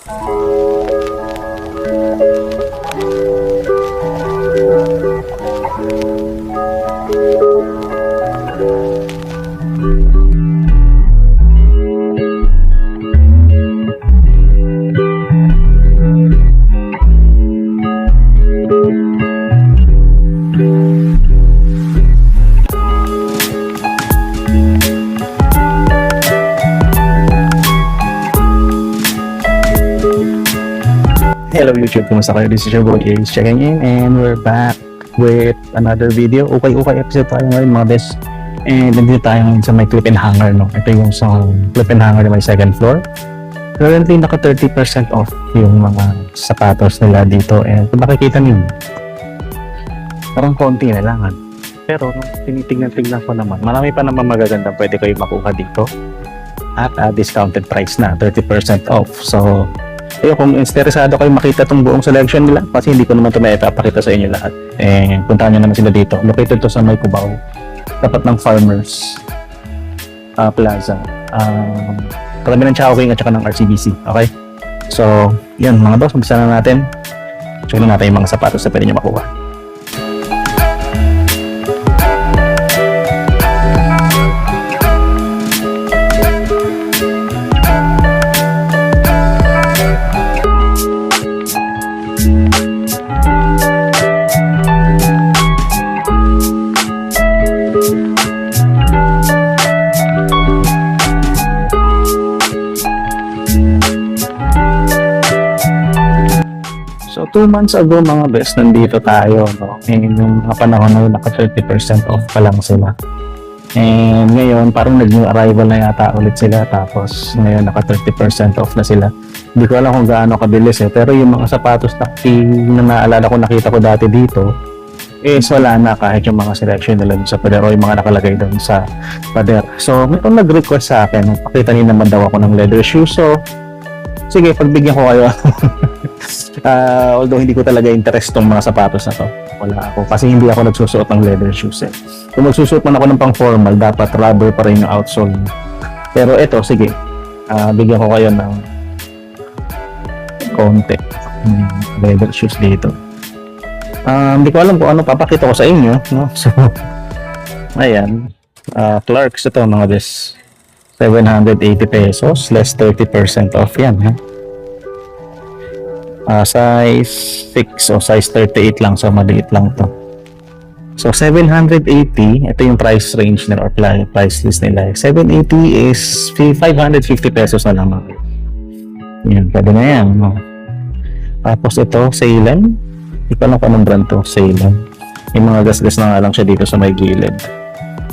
Hello YouTube, kumusta kayo? This is your boy Ace checking in and we're back with another video. Okay episode tayo ngayon mga best. And nandito tayo ngayon sa may clip and hanger, no? Ito yung sa clip and hanger na may second floor. Currently naka 30% off yung mga sapatos nila dito. And kung makikita niyo, parang konti na lang. Pero nung tinitignan ko naman, marami pa naman magaganda pwede kayo makuha dito. At discounted price na, 30% off. So kung interesado kayo makita itong buong selection nila, kasi hindi ko naman ito maipapakita sa inyo lahat, puntahan nyo naman sila dito. Located to sa may Cubao, tapat ng Farmers Plaza, katabi ng Chowking at saka ng RCBC. Okay, so yun mga boss, magbisa na natin. Check na natin yung mga sapatos na pwede nyo makuha. So 2 months ago mga best, nandito tayo, no? And yung mga panahon na yun, naka 30% off pa lang sila. And ngayon parang nag-new arrival na yata ulit sila, tapos ngayon naka 30% off na sila. Hindi ko alam kung gaano kabilis pero yung mga sapatos na naalala ko, nakita ko dati dito is wala na, kahit yung mga selection nila sa pader o yung mga nakalagay doon sa pader. So mayroon nag-request sa akin, pakita niyo naman daw ako ng leather shoes. So sige, pagbigyan ko kayo. Although hindi ko talaga interest tong mga sapatos na to, wala ako, kasi hindi ako nagsusuot ng leather shoes Kung magsusuot man ako ng pang formal, dapat rubber pa rin yung outsole. Pero ito, sige, bigyan ko kayo ng konti leather shoes dito. Hindi ko alam kung ano papakita ko sa inyo, no? So ayan, Clarks ito mga bes, 780 pesos less 30% off yan, ha? Size 6 o size 38 lang, so maliit lang to. So 780, ito yung price range nila or price list nila. 780 is 550 pesos na lang. Yan, pwede na yan, no? Tapos ito, Ceylon. Hindi ko alam kung anong brand to, Ceylon. Yung mga gas-gas na nga lang siya dito sa may gilid.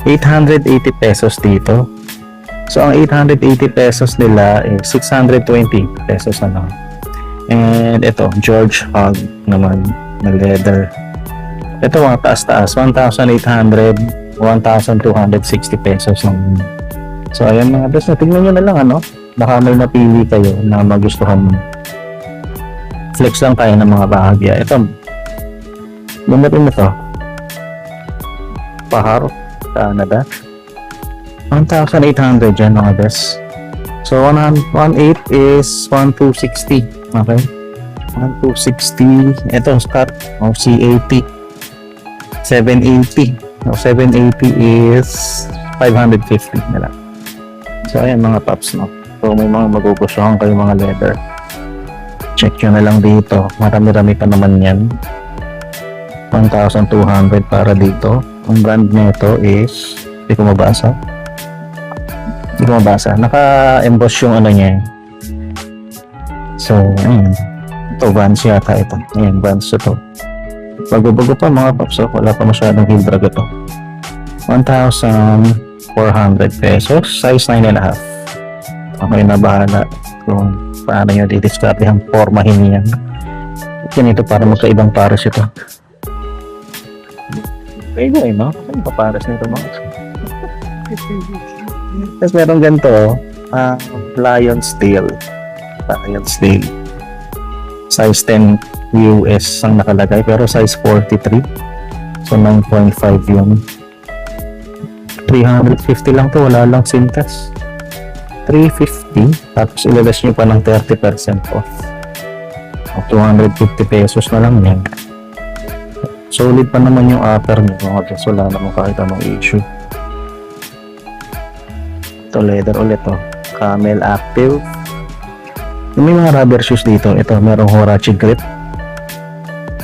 880 pesos dito. So ang 880 pesos nila is 620 pesos na lang. And ito, George Hug naman na leather. Ito mga taas-taas, 1,800, 1,260 pesos lang. So ayan mga best, tingnan nyo na lang, ano, baka may napili kayo na magustuhan mo. Flex lang tayo ng mga bahagya. Ito, gamitin mo to, Paharo, Canada, 1,800 dyan mga best. So 1.8 is 1,260. Okay, 1,260. Ito Scott, C80, 780. 780 is 550 na lang. So ayan mga paps, no? So may mga magugustuhan kayo mga leather, check nyo na lang dito. Marami-rami pa naman yan. 1,200 para dito. Ang brand nito is, hindi ko mabasa. Naka-emboss yung ano niya. So, ito, Vans yata ito. Ayan, Vans ito. Bago-bago pa mga paps, wala pa masyadong heel drag ito. 1,400 pesos, size 9.5. Okay na bahala kung paano nyo didiscarte ang formahin yan. Ganito para magkaibang pares ito. Pwede no? Ano pa pares nito mga? Tapos meron ganito, Lion's Tail. Size 10 US ang nakalagay, pero size 43. So 9.5 yun. 350 lang to, wala lang sintas. 350. Tapos ilaless nyo pa ng 30% off. O 250 pesos na lang yan. Solid pa naman yung upper nyo. Kasi wala naman kahit anong issue. Ito leather ulit oh. Camel Active. May mga rubber shoes dito. Ito merong Huarache grip.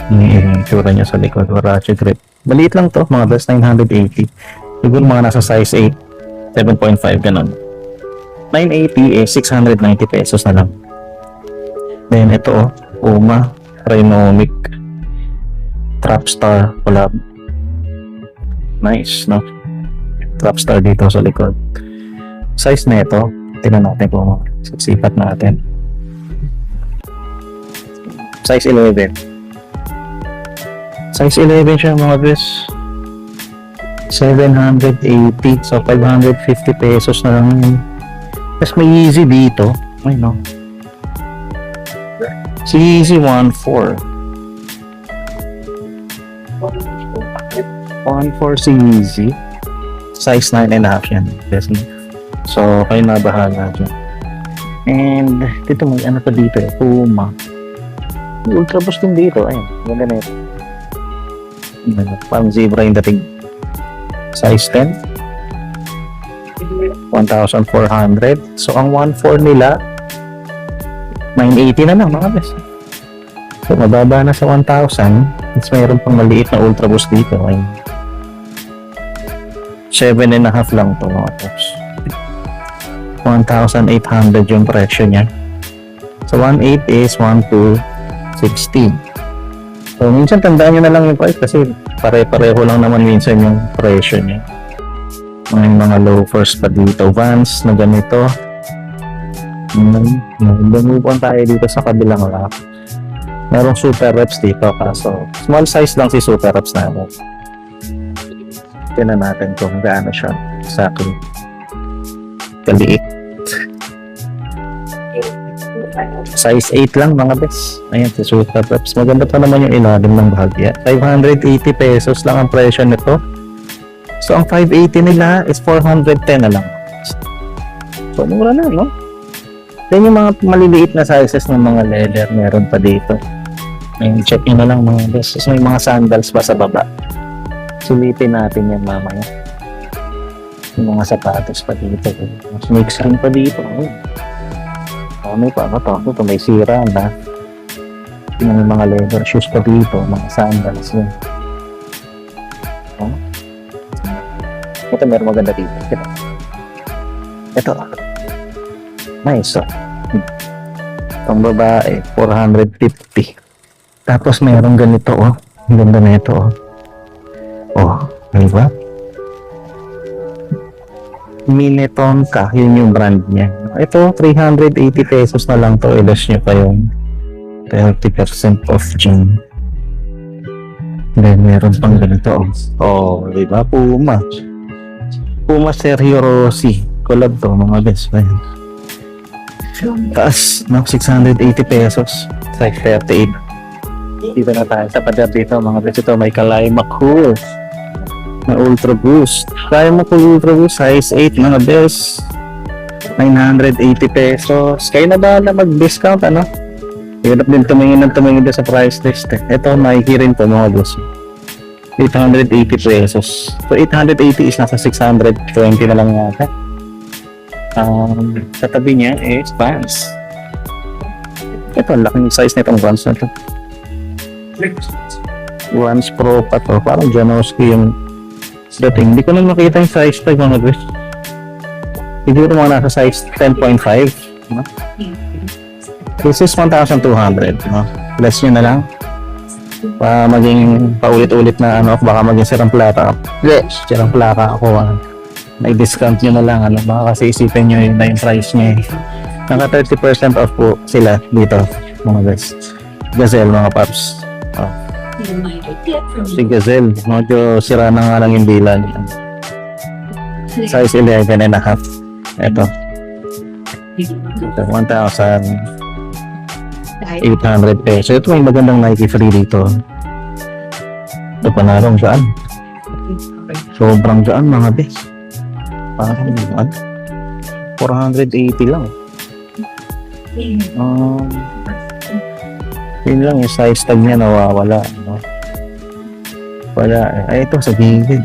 Yung itsura niya sa likod. Huarache grip. Maliit lang to. Mga best 980. Siguro mga nasa size 8. 7.5 ganun. 980 is 690 pesos na lang. Then ito oh. Puma Rhinomic Trapstar collab. Nice, no? Trapstar dito sa likod. Size na ito, tingnan natin kung sipat natin. Size 11. Size 11 siya mga bes. 780. So 550 pesos na lang yun. Tapos may Yeezy dito. Ay no. Si Yeezy 1.4. 1.4 si Yeezy. Size 9.5 yan. Yes, no? So, kayo na bahala dyan. And, dito may ano pa dito eh. Puma. Ultra Boost din dito. Ayun, ganda na ito. Parang zebra yung dating. Size 10. 1,400. So, ang 1.4 nila, 980 na lang mga bes. So, mababa na sa 1,000. Tapos mayroon pang maliit na Ultra Boost dito. Ayun. 7.5 lang ito mga bes. 1,800 yung presyo niya. So 1.8 is 1,216. So minsan tandaan nyo na lang yung price kasi pare-pareho lang naman minsan yung presyo niya. May mga loafers pa dito. Vans na ganito. Lumupan tayo dito sa kabilang rack. Merong super reps dito kaso small size lang si super reps namin. Tignan natin kung gaano siya exactly kaliit. Size 8 lang mga bes. Ayan si super reps. Maganda pa naman yung ilalim ng bahagya. 580 pesos lang ang presyo nito. So ang 580 nila is 410 na lang. So mura na no? Then yung mga maliliit na sizes ng mga leather meron pa dito. Ayun, check nyo na lang mga bes. So may mga sandals pa sa baba. Sulitin natin yan mamaya. Yung mga sapatos pa dito. Snake ring pa dito. Ano pa ba to? Ito may sira na. Yung mga leather shoes pa dito. Mga sandals yun. Ito meron maganda dito. Ito. Nice. Itong babae 450. Tapos meron ganito oh. Ang ganda na ito oh. Oh, diba? Minnetonka, yun yung brand niya. Ito, 380 pesos na lang to. Ilas nyo pa yung 30% off dyan. Then, meron pang ganito. Oh, diba? Puma. Puma Sergio Rossi. Collab to, mga best friend. Taas, no? 680 pesos. Size 38. Dito na tayo sa pader dito, mga best. Ito, may Kalaima Cool. Na Ultra Boost. Kaya mo kung Ultra Boost, size 8 mga best. 980 pesos. Kaya na ba na mag-discount, ano? Hirap din tumingin doon sa price list. Ito, makikirin po mga boss. 880 pesos. So, 880 is nasa 620 na lang yata. Sa tabi niya is Vans. Ito, laking size na itong Vans na ito. Vans Pro pa to. Parang Janowski yung dating. Hindi ko na makita yung size tag mga guys. Siguro mga nasa size 10.5. No? This is 1,200. No? Less nyo na lang. Pa maging paulit-ulit na ano, baka maging sirang plaka. Yes, sirang plaka ako. May discount nyo na lang. Ano? Baka kasi isipin nyo yun na yung price nyo. Naka 30% off po sila dito mga guys. Gazelle mga paps. Oh. Si Gazelle, medyo sira na nga lang yung dila niya. Size 11 and a half. Ito. 1,800 pesos. Ito may magandang Nike Free dito. Ito panarong saan? Sobrang saan mga bes. Parang saan? 480 lang. Yun lang yung size tag niya nawawala. No? Wala. Ay, ito sa gilid.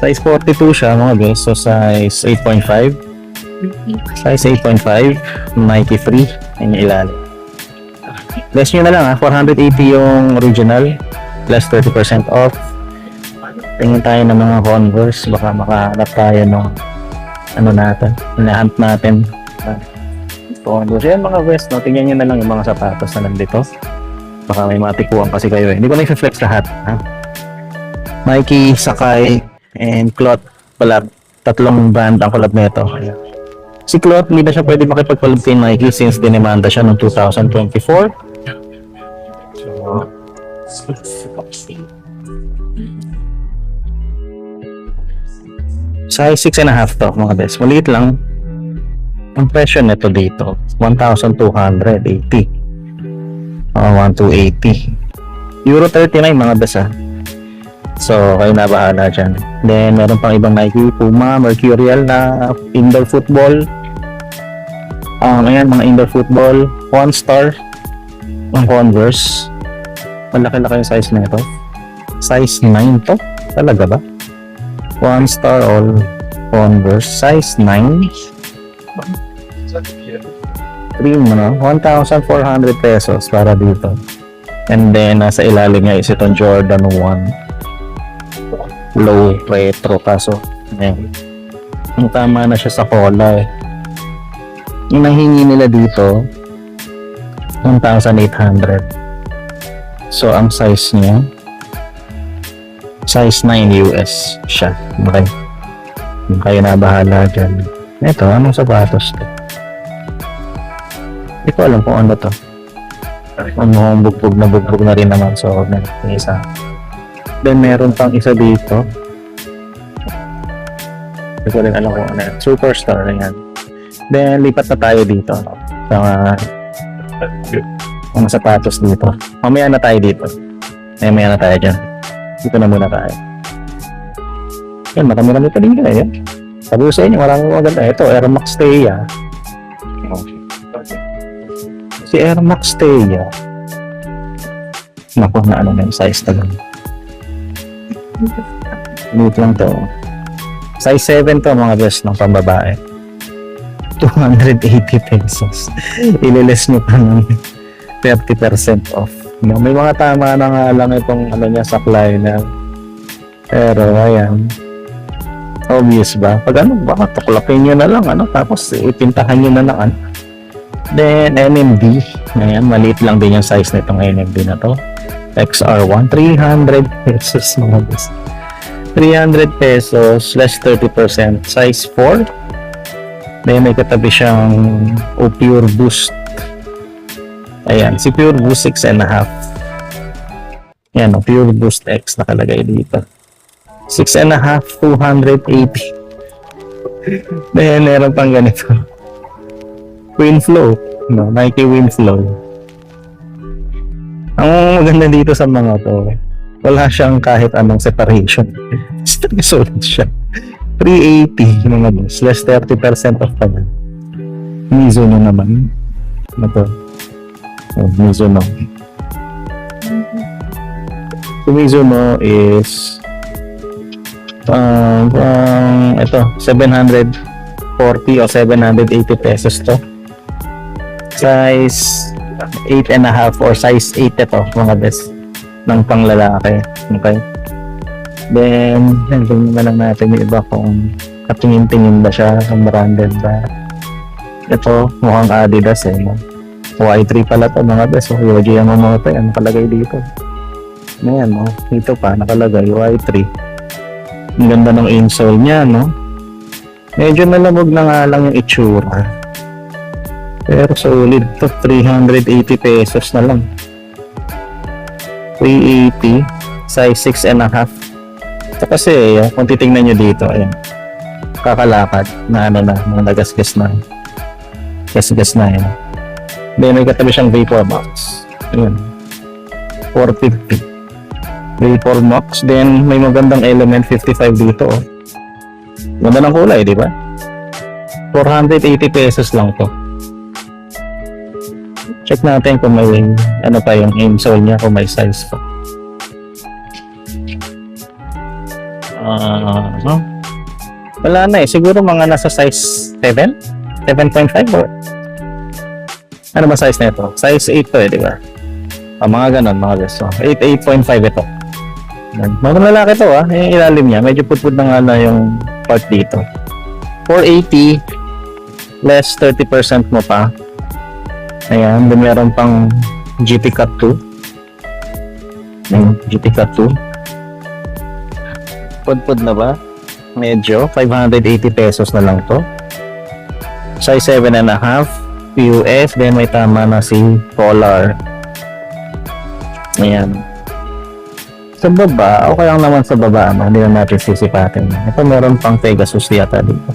Size 42 siya mga guys. So size 8.5. Size 8.5. Nike Free. Yan yung ilalim. Less nyo na lang 480 yung original. Plus 30% off. Tingin tayo ng mga Converse. Baka makahanap tayo ng ano natin. Hinahunt natin. Converse. Yan mga West. No? Tingnan nyo na lang yung mga sapatos na nandito. Baka may matikuan kasi kayo. Hindi ko na i-flex lahat. Ha? Nike, Sakai, and Cloth collab. Tatlong brand ang collab nito. Si Cloth, hindi na siya pwede makipag-collab kay Nike since dinemanda siya noong 2024. Size 6.5 to mga best. Maliit lang. Ang presyo nito dito, 1,280. 1,280. Euro 39 mga best So, kayo na bahala dyan. Then, meron pang ibang Nike, Puma, Mercurial na indoor football. Ayan, mga indoor football. One Star. Ang Converse. Malaki-laki yung size na ito. Size 9 to? Talaga ba? One Star all Converse. Size 9. Cream, no? 1,400 pesos para dito. And then, nasa ilalim niya is itong Jordan 1. Low retro kaso. Ayan. Ang tama na siya sa collar. Yung nahingi nila dito, 1,800. So, ang size niya, size 9 US siya. Okay. Kayo na bahala dyan. Ito, anong sapatos to? Hindi ko alam kung ano to. Mukhang bugbog na rin naman. So, may isa. Then, meron pang isa dito. Hindi ko rin alam kung ano yan. Superstar na yan. Then, lipat na tayo dito. Sa mga sapatos dito. Mamaya na tayo dito. Mamaya na tayo dyan. Dito na muna tayo. Yan, marami-rami pa din kaya yan. Sabi ko sa inyo, maraming maganda. Ito, Air Max Thea. Si Air Max Thea. Naku, na ano na yung size talaga. Limit lang to. Size 7 to mga best ng pambabae. 280 pesos. Ililes nyo pa ng 30% off. No, may mga tama na nga lang itong ano niya, supply na. Pero ayan. Obvious ba? Pag ano, baka tuklakin nyo na lang ano, tapos ipintahan nyo na lang ano. Then NMD. Ayan, maliit lang din yung size nitong NMD na to. XR1, 300 pesos mga best. 300 pesos less 30%. Size 4. Then may katabi siyang Pure Boost. Ayan, si Pure Boost 6.5. Ayan, Pure Boost X nakalagay dito. 6.5, 280. Then meron pang ganito. Winflow. No, Nike Winflow. Ang maganda dito sa mga to, wala siyang kahit anong separation. Solid siya. 380 mga boss. Less 30% off pa yan. Mizuno naman. Ano to? Oh, Mizuno. So, Mizuno is ito, 740 o 780 pesos to. Size 8.5 or size 8 ito mga best ng panglalaki. Okay. Then, tingnan na lang natin yung iba kung katingin-tingin ba siya, kung branded ba. Ito, mukhang Adidas no? Y3 pala to mga best. So, Yohji Yamamoto, yan nakalagay dito. Ayan, no? Dito pa, nakalagay, Y3. Ang ganda ng insole niya, no? Medyo nalamog na nga lang yung itsura. Pero solid to, 380 pesos na lang. 380, size 6.5. So, kasi kung titingnan nyo dito, ayan, kakalakad na ano na, mga nagasgas na. Gasgas na yan. Then may katabi siyang vapor box. Ayan. 450. Vapor Max. Then, may magandang Element 55 dito. Oh. Ganda ng kulay, di ba? 480 pesos lang to. Check natin kung may ano pa yung insole niya, kung may size pa. Wala na eh. Siguro mga nasa size 7? 7.5 or ano ba size na ito? Size 8 to eh, di ba? Mga ganon, mga guys. So, 8.5 ito. Mga lalaki to yung ilalim niya. Medyo putput na nga na yung part dito. 480 less 30% mo pa. Ayan, then meron pang GT Cut 2. Ayan, GT Cut 2. Putput na ba? Medyo 580 pesos na lang to. Size 7.5 PUF, then may tama na si Polar. Ayan. Sa baba, okay lang naman sa baba, hindi na natin sisipatin. Ito meron pang Pegasus yata dito.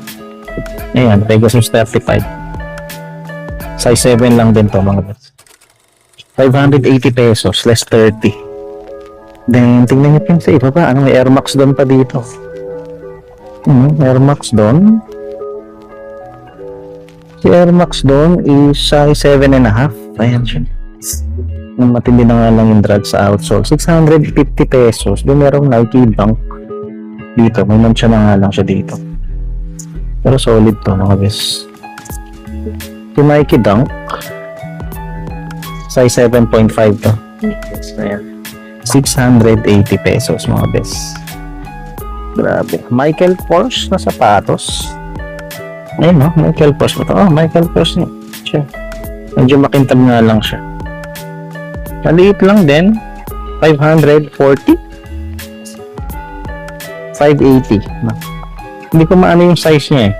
Ayan, Pegasus 35. Size 7 lang din to mga guys. 580 pesos, less 30. Then, tingnan nyo yung sa iba pa. May Air Max doon pa dito. Air Max doon. Si Air Max doon is size 7.5. Ayan siya. Matindi na nga lang yung drag sa outsole. 650 pesos. Doon merong Nike Dunk. Dito, may mancha na nga lang siya dito. Pero solid to mga bes. Si Nike Dunk. Size 7.5 to. Ayan. 680 pesos mga bes. Grabe. Michael Kors na sapatos. Ayun no, Michael Kors ba ito? Oh, Michael Kors niya. Siya. Medyo makintab nga lang siya. Maliit lang din. 540. 580. No. Hindi ko maano yung size niya eh.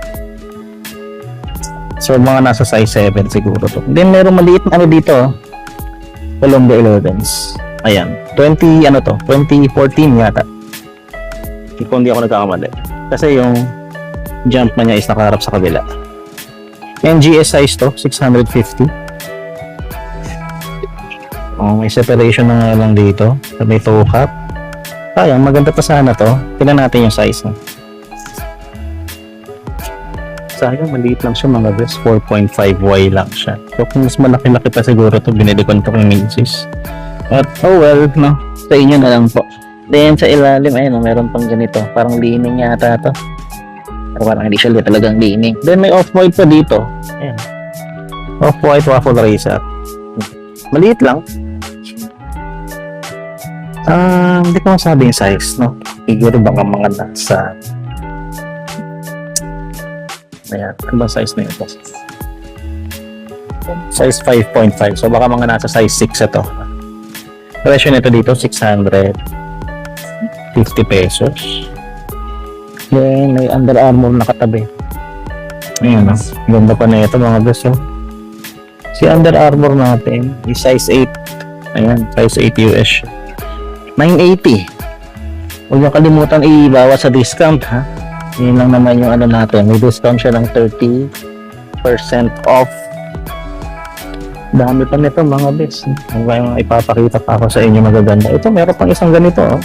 So, mga nasa size 7 siguro to. Then, meron maliit na ano dito. Colombo 11s. Ayan. 2014 yata. Kung hindi ako nagkakamali. Kasi yung jump na niya is nakaharap sa kabila. NGS size to, 650. May separation na nga lang dito. May toe cap. Sayang, maganda pa sana to. Tingnan natin yung size. Sayang, maliit lang siya mga bes. 4.5Y lang siya. So, kung mas malaki-laki pa siguro to, binili ko nito kay Macy's. But, oh well, no. Sa inyo na lang po. Then, sa ilalim, ayun, meron pang ganito. Parang lining yata to. Pero parang hindi siya talagang lining. Then, may off-white pa dito. Ayan. Off-white waffle racer. Maliit lang. Hindi ko masabi yung size, no? Siguro baka mga nasa... Ayan, ano ba size na ito? Size 5.5. So, baka mga nasa size 6 ito. Presyo nito dito, 650 pesos. Then, may Under Armour na katabi. Ayan, no? Ganda pa na ito, mga beso. Si Under Armour natin, is size 8. Ayan, size 8 US. 980. Huwag niyo kalimutan ibawas sa discount, ha? Yun lang naman yung ano natin. May discount siya ng 30% off. Dami pa nito mga bes. Yung ipapakita pa ako sa inyo magaganda. Ito, meron pang isang ganito, oh.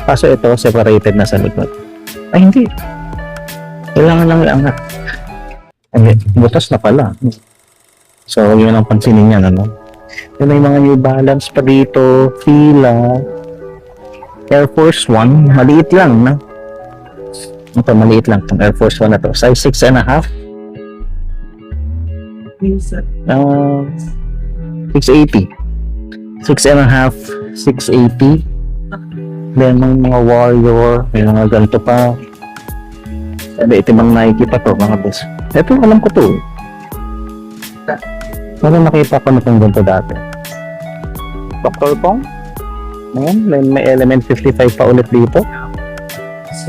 Kaso ito, separated na sa likod. Ay, hindi. Kailangan lang iangat. Hindi, butas na pala. So, yun ang pansinin niya, ano? Yung may mga New Balance pa dito, Fila, Air Force 1, maliit lang, na. Ito, maliit lang itong Air Force 1 na to. Size 6.5. 680. 6.5, 680. Then, mga Warrior, may mga ganito pa. Sabi, ito bang Nike pa to, mga boss. Ito, alam ko to. Parang nakita ko na itong ganito dati. Dr. Pong. Ayan, may Element 55 pa ulit dito.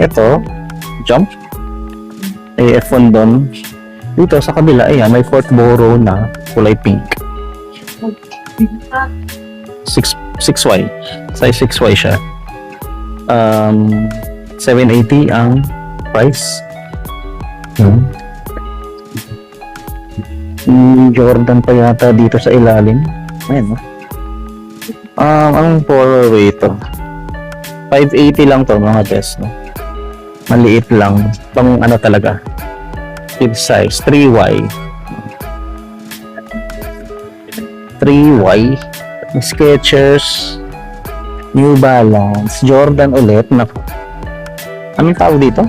Ito, Jump. F1 doon. Dito sa kabila, ayan, may Fort Boro na kulay pink. 6Y. Size 6Y siya. 780 ang price. Jordan pa yata dito sa ilalim. Ayan, no? Ang 4-way ito. 580 lang to mga best, no? Maliit lang. Pang ano talaga. Kid size. 3Y. 3Y. Skechers. New Balance. Jordan ulit. Naku. Anong tawag dito?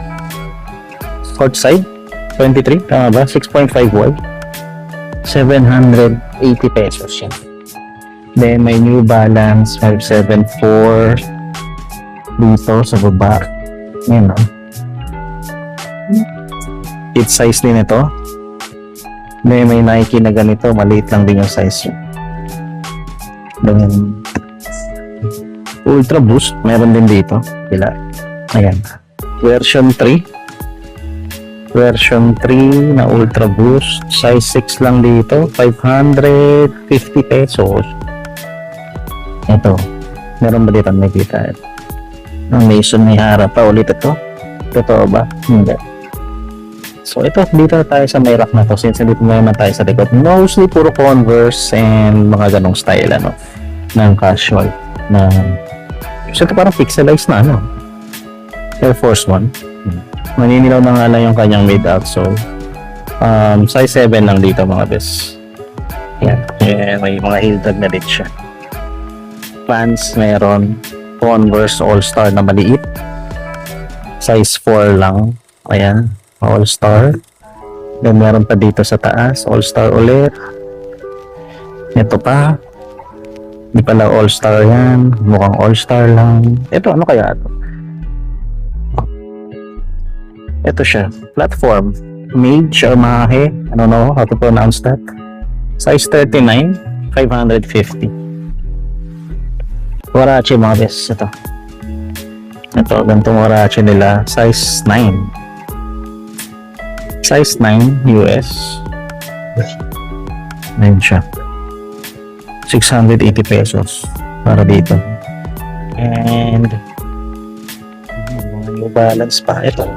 Courtside? 23? Tama ba? 6.5Y. 780 pesos yan. Then may New Balance 574 dito sa baba. Yan, no? Kid size din ito. May Nike na ganito, maliit lang din yung size yun. Then Ultra Boost, meron din dito. Bila. Ayan. Version 3 na Ultra Boost. Size 6 lang dito. 550 pesos. Ito. Meron ba dito? Nakita. Ang Mason may harap pa ulit ito. Totoo ba? Hindi. So ito, dito tayo sa may rack na to. Since dito naman tayo sa likod. Mostly puro Converse and mga ganong style ano. Ng casual. Na so ito parang pixelized na ano. Air Force 1. Maninilaw na nga lang yung kanyang made outsole. Size 7 lang dito mga bes. Yan. May mga heel tag na din siya. Pants meron. Converse All-Star na maliit. Size 4 lang. Ayan. All-Star. Then meron pa dito sa taas. All-Star ulit. Ito pa. Hindi pala All-Star yan. Mukhang All-Star lang. Ito, ano kaya ito? Ito siya. Platform. Mage or Mahe. I don't know how to pronounce that. Size 39. 550. Warachi mga bes. Ito. Ganitong Warachi nila. Size 9. Size 9 US. Ayun siya. 680 pesos. Para dito. And mga New Balance pa. Ito.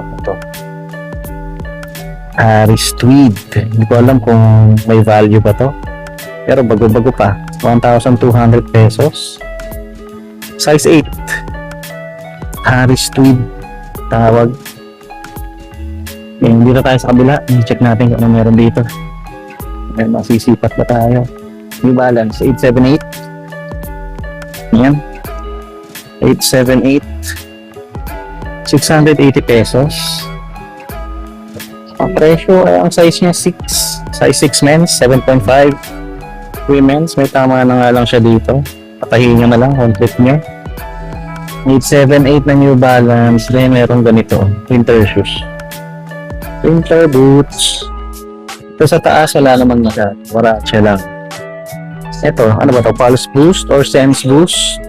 Aris Tweed. Hindi ko alam kung may value ba to. Pero bago-bago pa. 1,200 pesos. Size 8. Harris Tweed. Tawag. Dito tayo sa kabila. I-check natin kung ano meron dito. May masisipat ba tayo? New Balance. 878. Ayan. 878. 680 pesos. Ang presyo ay ang size niya 6. Size 6 men's. 7.5. Women's. May tama na nga lang siya dito. Patahin nyo na lang, complete nyo. 878 na New Balance. Then meron ganito, winter shoes. Winter boots. Ito sa taas, wala naman siya. Warachi lang. Ito, ano ba ito? Pulse Boost or Sense Boost?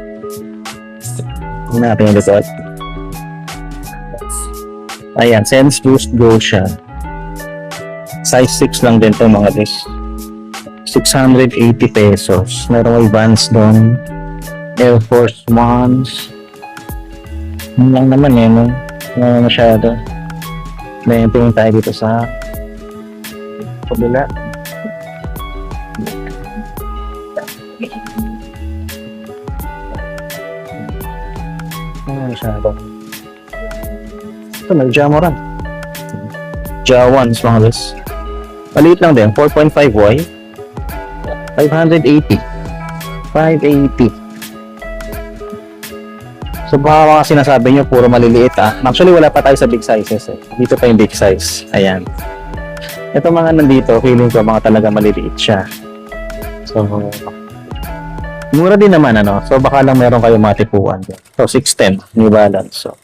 Hindi natin yung likod. Ayan, Sense Boost Go siya. Size 6 lang din ito mga this. 680 pesos. Meron may Vans doon. Air Force Ones. Yun lang naman eh, no? Masyado. Then, tingin tayo dito sa kabila. Masyado. Ito, nag-Jamoran. Jawans, mga guys. Maliit lang din. 4.5Y. 580. 580. So baka mga sinasabi nyo puro maliliit Actually wala pa tayo sa big sizes eh. Dito pa yung big size. Ayan. Ito mga nandito, feeling ko mga talaga maliliit siya. So mura din naman ano. So baka lang meron kayo matipuan. So 610 New Balance. So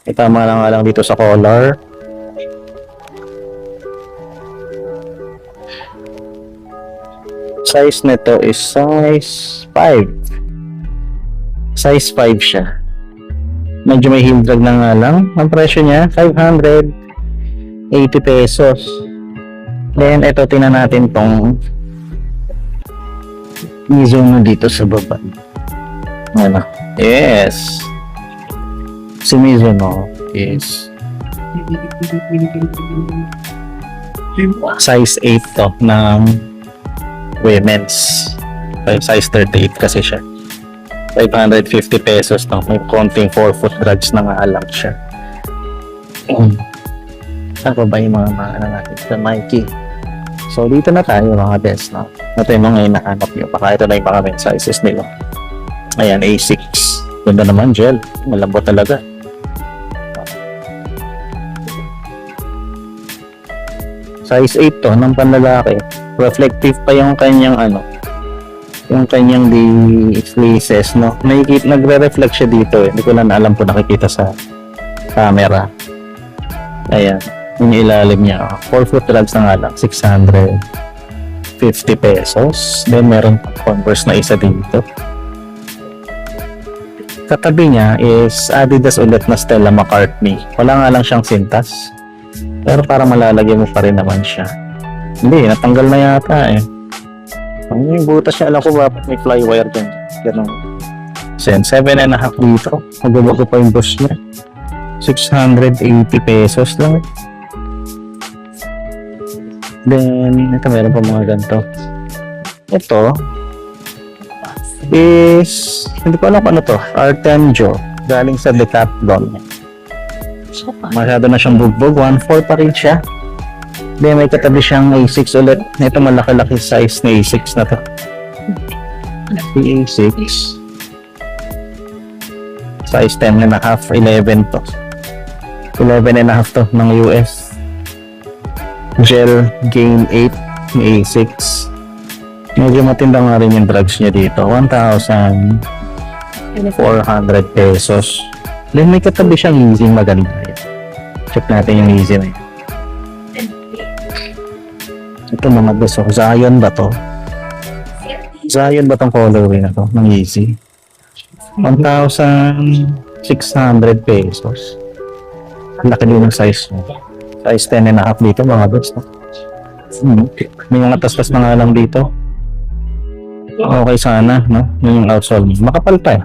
itama lang nga lang dito sa collar. Size nito is size 5. Size 5 siya. Medyo may heel drag na nga lang. Ang presyo niya, 580 pesos. Then, ito, tingnan natin tong Mizuno dito sa baba. Ano? Yes. Si Mizuno is size 8 to ng women's. Size 38 kasi siya. 550 pesos to. May konting 4-foot drugs na nga lang siya. Saan pa ba yung mga ano natin sa Nike? So, dito na tayo mga best, no? Ito yung mga hinahanap nyo. Baka ito na yung mga main sizes nila. Ayan, A6. Ganda naman, gel. Malambot talaga. Size 8 to, ng panlalaki. Reflective pa yung kanyang ano, yung kanyang laces, no? Nagre-reflect siya dito eh. Hindi ko lang alam kung nakikita sa camera. Ayan. Yung ilalim niya. 4-foot drugs na nga lang. 650 pesos. Then, meron Converse na isa dito. Katabi niya is Adidas ulit na Stella McCartney. Wala nga lang siyang sintas. Pero para malalagyan mo pa rin naman siya. Hindi, natanggal na yata eh. Ano yung butas niya? Alam ko ba may flywire dyan. Ganun. 7.5 dito. Magbabago pa yung boss niya. 680 pesos lang. Then, ito meron pa mga ganito. Ito is, hindi ko alam kung ano to. Artemjo. Galing sa Decathlon. Masyado na siyang bugbog. 1.4 pa rin siya. Then, may katabi siyang A6 ulit. Ito malaki-laki size na A6 na to. A6. Size 10.5, 11 to. 11.5 to ng US. Gel Gain 8 ng A6. Medyo matinda nga rin yung drugs niya dito. 1,400 pesos. Then may katabi siyang easy maganda. Check natin yung easy na yun. Ito mga gusto. Zion ba to? Zion ba tong colorway na to? Ng easy. 1,600 pesos. Ang laki din ng size mo. Size 10.5 dito mga gusto. May mga taspas na nga lang dito. Okay sana, no? Yung outsole mo. Makapal pa eh.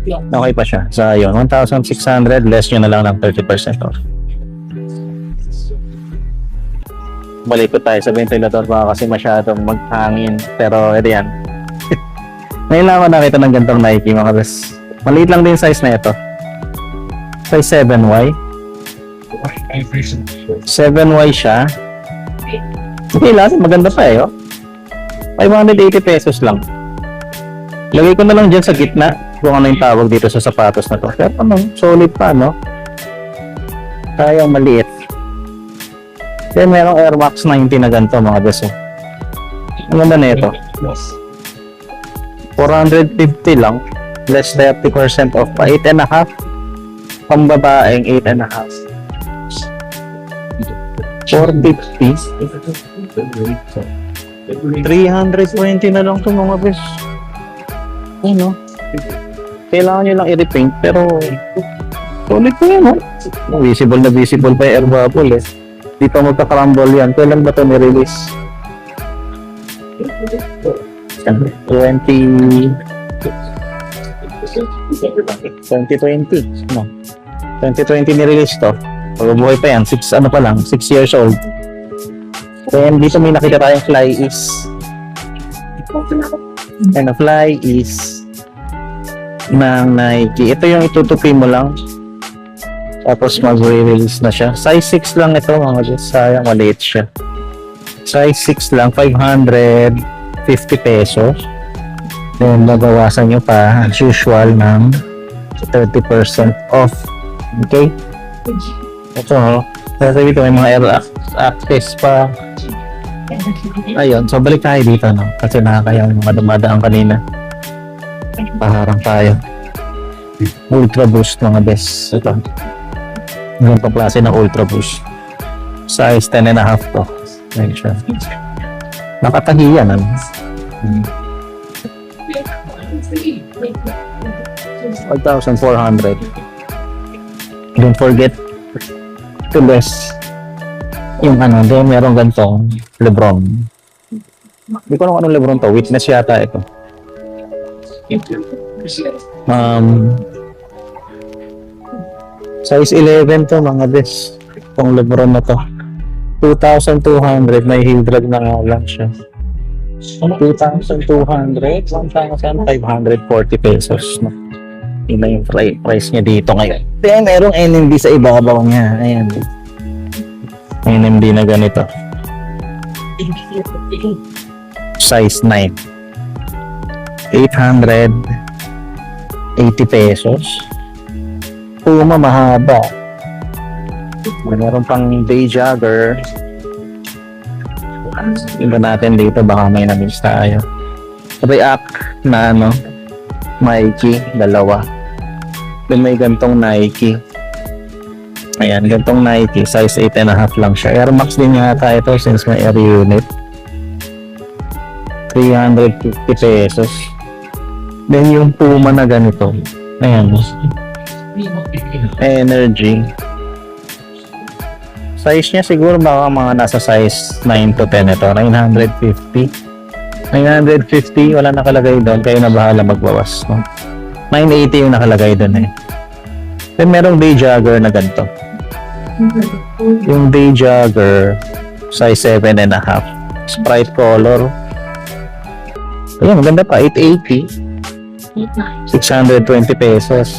Okay pa siya. Zion. 1,600. Less nyo na lang ng 30% off. Malikot tayo sa ventilator baka kasi masyadong maghangin. Pero ito yan. Ngayon lang ako nakita ng gantong Nike mga bes. Maliit lang din size na ito. Size 7Y. 7Y siya. Okay lang. Maganda pa eh. Oh. 580 pesos lang. Lagay ko na lang dyan sa gitna kung ano yung tawag dito sa sapatos na to. Pero ano, solid pa no? Kayang maliit. Then merong Air Max 90 na ganito mga beso. Ang ganda na ito. 450 lang. Less 30% off pa. 8.5. Pambabaeng 8.5. 450. 320 na lang ito mga bes. Ano? Kailangan nyo lang i-repaint pero solid po yan. Visible na visible pa yung air bubble eh. Di pa magka-crumble yan. Kailan ba ito ni-release? 2020. No. 2020 ni-release to. Pag-buhay pa yan. 6 ano pa lang. 6 years old. Then dito may nakita tayong Fly Is. And a Fly Is ng Nike. Ito yung itutupi mo lang. Tapos mag-release na siya. Size 6 lang ito mga Diyos. Sayang maliit siya. Size 6 lang. 550 pesos. Then babawasan nyo pa as usual ng 30% off. Okay? Ito sabi dito may mga air access pa. Ayun. So balik tayo dito no? Kasi nakakaya yung mga dumadaan kanina. Paharang tayo. Ultra Boost mga best. Ito. Ganitong klase ng Ultra Boost. Size 10.5 to. Make sure. Nakatahi yan. Ano? 1,400. Don't forget to less yung ano, doon merong gantong Lebron. Hindi ko alam anong Lebron to. Witness yata ito. Size 11 to mga bes. Itong Lebron na to. 2,200. May heel drag na nga lang siya. 2,200, 1,540 pesos. No? Yun na yung price niya dito ngayon. Then, merong NMD sa ibabaw niya. Ayan. NMD na ganito. Size 9. 880 pesos. Puma mahaba. Meron pang day jogger. Iba natin dito, baka may na-miss tayo. React na Nike, dalawa. Then may gantong Nike. Ayan, gantong Nike, size 8.5 lang siya. Air Max din yata ito since may air unit. 350 pesos. Then yung Puma na ganito. Ayan. Energy. Size niya siguro baka mga nasa size 9 to 10 ito. 950. 950, wala nakalagay doon. Kayo na bahala magbawas. No? 980 yung nakalagay doon eh. Then merong day jogger na ganito. Yung day jogger, size 7.5. Sprite color. Ayan, maganda pa. 880. 620 pesos.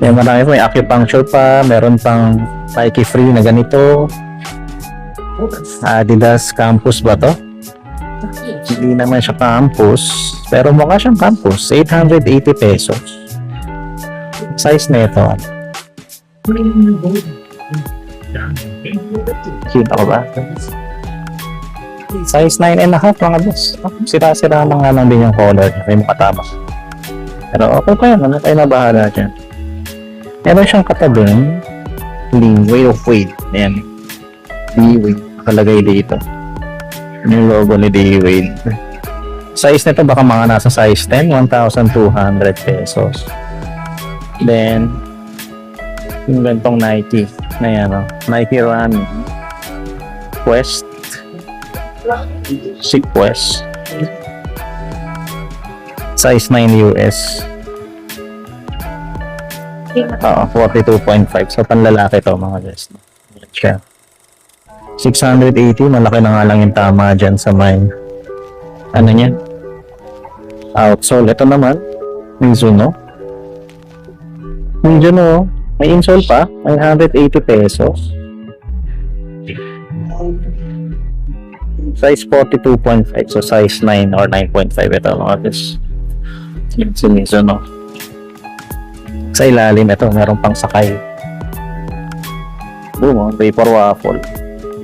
Yan, marami po. May acupuncture pa. Meron pang Nike Free na ganito. Adidas Campus ba to? Hindi naman siya campus. Pero mukha siyang campus. 880 pesos. Size na ito. Kita ko ba? Size 9.5 mga boss. Sira-sira na nga lang din yung color. May makatama. Pero okay pa yan. Ano tayo na bahala dyan? Meron siyang katabing Way of Weight. Ayan. D-Weight. Nakalagay dito. Yung logo ni D-Weight. Size nito baka mga nasa size 10. 1,200 pesos. Then, yung gantong Nike. Na yan, Nike Run. Quest. Quest. Size 9 US. 42.5. So, panlalaki to mga guys. Yan siya. 680. Malaki na nga lang yung tama dyan sa may ano niya? Outsole. Ito naman. Mizuno. Mizuno. May insole pa. 980 pesos. Size 42.5. So, size 9 or 9.5 ito mga guys. Si Mizuno. Sa ilalim ito, meron pang sakay. Boom, vapor waffle.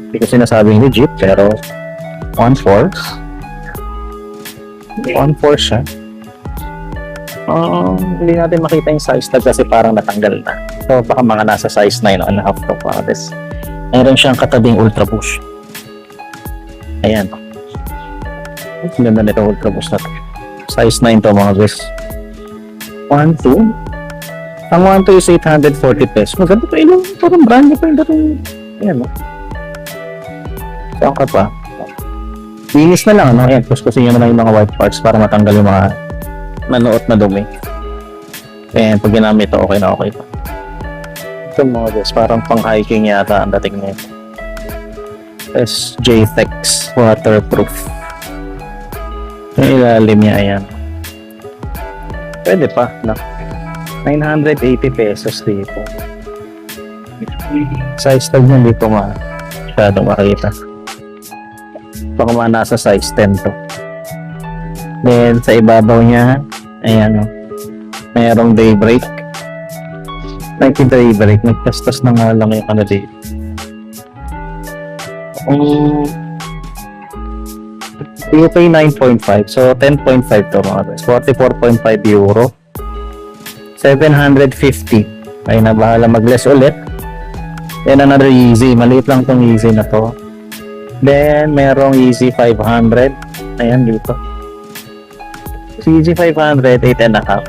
Hindi ko sinasabing legit, pero 1/4. 1/4 siya. Hindi natin makita yung size tag kasi parang natanggal na. So, baka mga nasa size 9.5 to para this. Meron siyang katabing Ultra Boost. Ayan. Ganda nito Ultra Boost na to. Size 9 to mga guys. 1/2. Ang 1/2 is 840 pesos. Maganda pa ilang, parang brand new pa yung dating. Ayan, no? Saan ka pa? Linis na lang, ano? Ayan, kuskusin nyo na lang yung mga white parts para matanggal yung mga nanuot na dumi. Ayan, pag ginamit ito, okay na okay pa. Ito mga guys, parang pang hiking yata ang dating nito. SJ-Tex waterproof. Yung ilalim niya, ayan. Pwede pa, na. 980 pesos dito. Size tag niya dito masyadong makita. Baka mga nasa size 10 to. Then sa ibabaw niya, ayan mayroong daybreak. Nike daybreak. Nagtastas na nga lang yung ano dito. You pay 9.5. So 10.5 to mga guys. 44.5 euro. 750. Ay na bahala mag-less ulit. Then another Yeezy. Maliit lang tong Yeezy na to. Then merong Yeezy 500. Ayan dito. Yeezy 500, 8.5.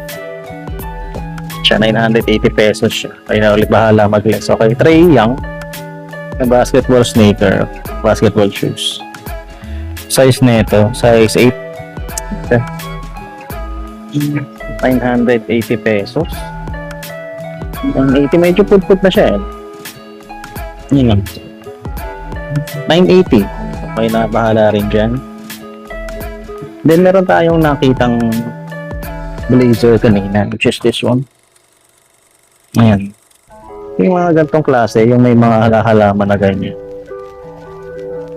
Siya 980 pesos siya. Ay na ulit bahala mag-less. Okay, Trae Young. Na basketball sneaker. Basketball shoes. Size nito, size 8. Okay. 980 pesos. 180 medyo put na siya eh. Yun lang. 980. Okay na, bahala rin dyan. Then meron tayong nakitang blazer kanina, which is this one. Ayan. Yung mga gantong klase, yung may mga halaman na ganyan.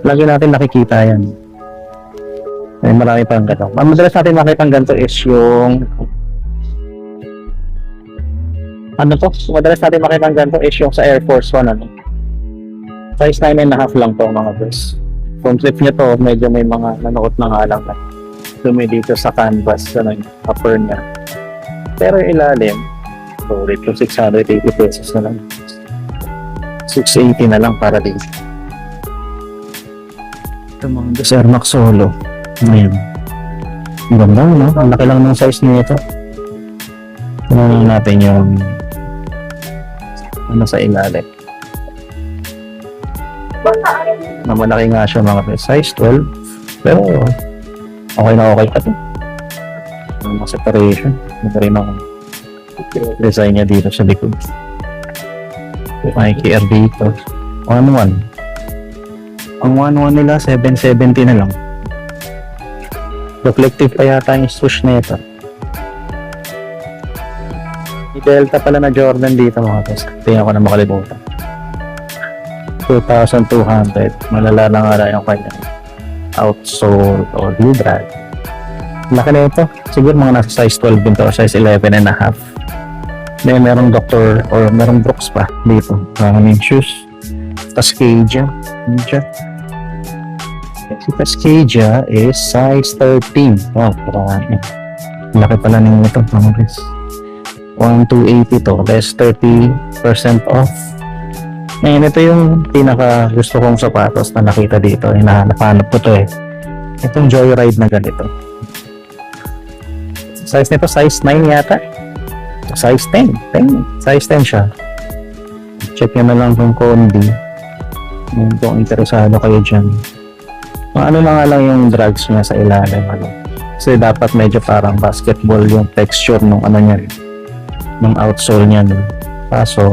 Lagi natin nakikita yan. Ay, marami pang gano'n. Ang madalas natin makita ng ganito is yung madalas natin makita ng ganito is yung sa Air Force One, size 9.5 lang to mga boss. Kung slip nyo to, medyo may mga nanuot na nga lang na dumi dito sa canvas, upper niya. Pero yung ilalim, so dito 680 pesos na lang. 680 na lang para dito. Ito mga boss, Air Max Solo. Ayan. Ang ganda, no? Ang laki lang ng size niya ito. Tingnan natin yung sa ilalim. Malaki nga siya mga size 12. Pero okay na okay pa ito. Mga separation. Ito rin ang design niya dito sa likod. May KR dito. 1.1. Ang 1.1 nila 770 na lang. Reflective pa yata yung swoosh na ito. May Delta pala na Jordan dito mga boss. Tingnan ko na makalimutan. 2,200. Malala na nga lang yung kanyang outsole o blue drag. Laki na ito. Siguro mga nasa size 12 din to o size 11.5. Then merong Doctor or merong Brooks pa dito. Maraming shoes. Cascadia. Si Cascadia is size 13. Wow, parang laki pala nito mga guys. 1,280 to, less 30% off. Ngayon, ito yung pinaka gusto kong sapatos na nakita dito. Hinahanap ko to Itong Joyride na ganito. Size nito, size 9 yata. Size 10. Size 10 siya. Check nyo na lang kung Condi. Kung interesado kayo dyan. Ano na nga lang yung drags niya sa ilalim. Kasi dapat medyo parang basketball yung texture nung niya. Nung outsole niya. Kaso,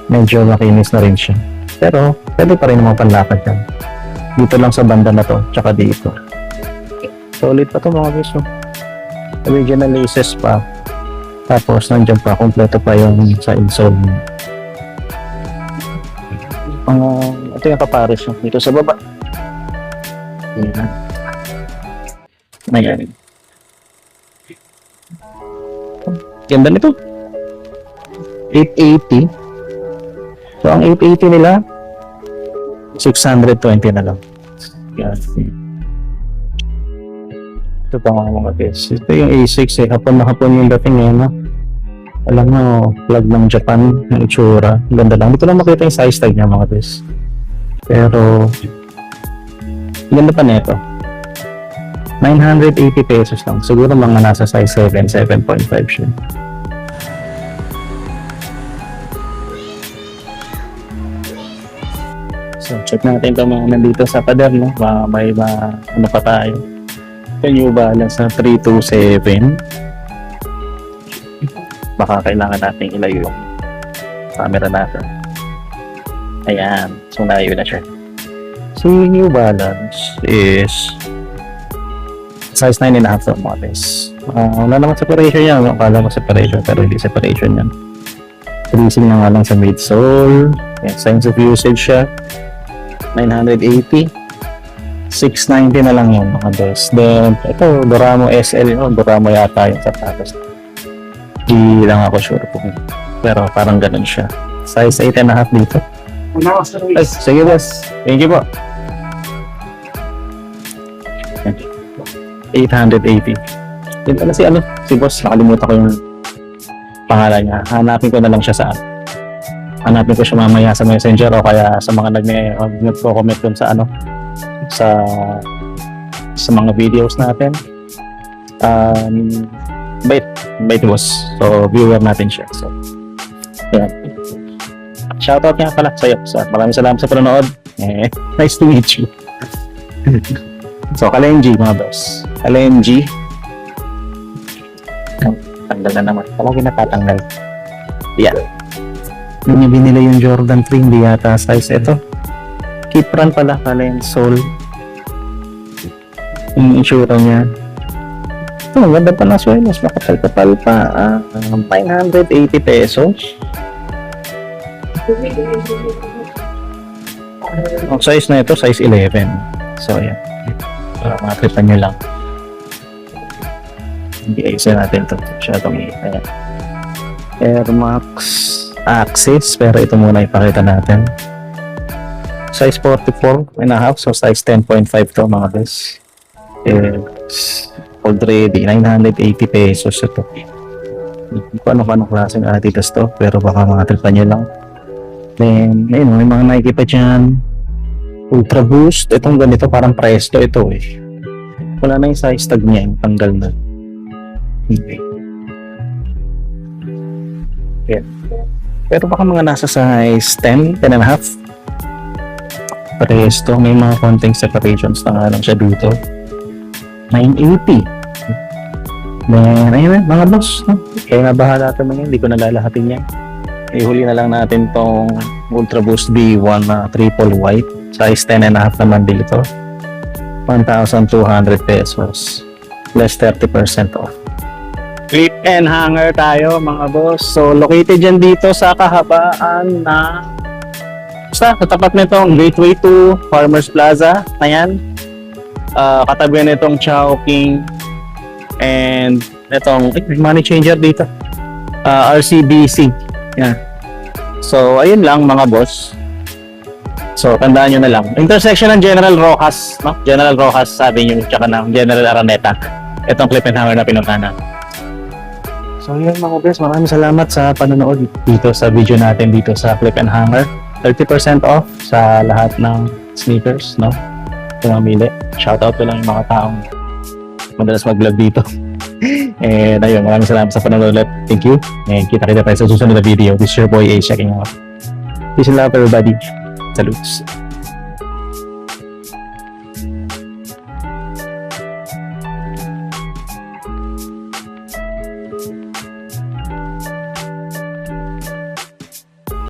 medyo makinis na rin siya. Pero, pwede pa rin naman panlakad yan. Dito lang sa banda na to, tsaka dito. Solid pa to mga guys. Original laces pa. Tapos, nandiyan pa, kompleto pa yung sa insole niya. Ito yung kapares niya. Dito sa baba. Ayan. Ganda nito. 880. So, ang 880 nila, 620 na lang. Yan. Ito pa mga guys. Ito yung A6 Hapon na hapon yung dating Alam mo, plug ng Japan, ng itsura. Ganda lang. Dito lang makita yung size tag niya mga guys. Pero, ganda pa nito. 980 pesos lang. Siguro mga nasa size 7, 7.5 siya. So, check natin ito mga nandito sa pader, no? May ano pa tayo. Ito New Balance na 327. Baka kailangan natin ilayo yung camera natin. Ayan. So, nalayo na siya. Si New Balance is size 9.5 mga guys. Wala naman separation yan. Akala mo separation pero hindi separation yan. Creasing na nga lang sa midsole. Yan, signs of usage siya. 980. 690 na lang yun mga guys. Then, ito, Doramo SL yun. Doramo yata yung sapatos. Hindi lang ako sure po. Pero parang ganun siya. Size 8.5 dito. Ay, sige boss. Thank you po. 880. Yun pala si boss, nakalimutan ko yung pangalan niya. Hanapin ko na lang siya hanapin ko siya mamaya sa messenger o kaya sa mga nagko-comment dun sa sa mga videos natin. Bait boss. So, viewer natin siya. So, yan. Shoutout nga pala sa'yo. So, maraming salamat sa panonood. Nice to meet you. So, Kalenji mga boss. Kalenji. Tanggal na naman. Palagi natatanggal. Yan. Hindi binila yung Jordan 3. Hindi yata size ito. Keep run pala. Kalen Soul. Yung insura niya. Ito, maganda pa na swelos. Makapal-kapal pa. 980 pesos. Ang size na ito, size 11. So, yan. Para makatripan nyo lang. Hindi isa natin ito. Masyadong ayan. Air Max Axis. Pero ito muna ipakita natin. Size 44 and a half. So, size 10.5 to mga guys. It's already 980 pesos ito. Kung ano klaseng Adidas to. Pero baka makatripan nyo lang. Then, ayun, may mga Nike pa dyan. Ultra Boost. Itong ganito, parang Presto ito eh. Wala na yung size tag niya. Yung tanggal na. Okay. Yan. Pero baka mga nasa size 10, 10 and a half. Presto. May mga konting separations na nga lang siya dito. 980. Then, ayun mga boss. No? Kaya nabahala ito mga hindi ko nalalahatin yan. Ihuli na lang natin tong Ultra Boost B1 na triple white. Size 10 and a half naman dito. 1,200 pesos. Less 30% off. Clip and hanger tayo mga boss. So located yan dito sa kahabaan na basta katapat nitong Gateway 2 Farmers Plaza na yan. Katabi nitong Chowking and itong money changer dito. RCBC. Yan. So, ayun lang mga boss. So, tandaan nyo na lang. Intersection ng General Rojas, no? General Rojas, sabi nyo, tsaka ng General Araneta. Itong clip and hanger na pinuntahan natin. So, yun mga boss. Maraming salamat sa panonood dito sa video natin dito sa clip and hanger. 30% off sa lahat ng sneakers, no? Kung mamili. Shoutout ko lang yung mga taong madalas mag-vlog dito. And ayun, maraming salamat sa panonood ulit. Thank you. And kita-kita tayo sa susunod na video. This is your boy A checking out. Peace and love everybody. Salutes.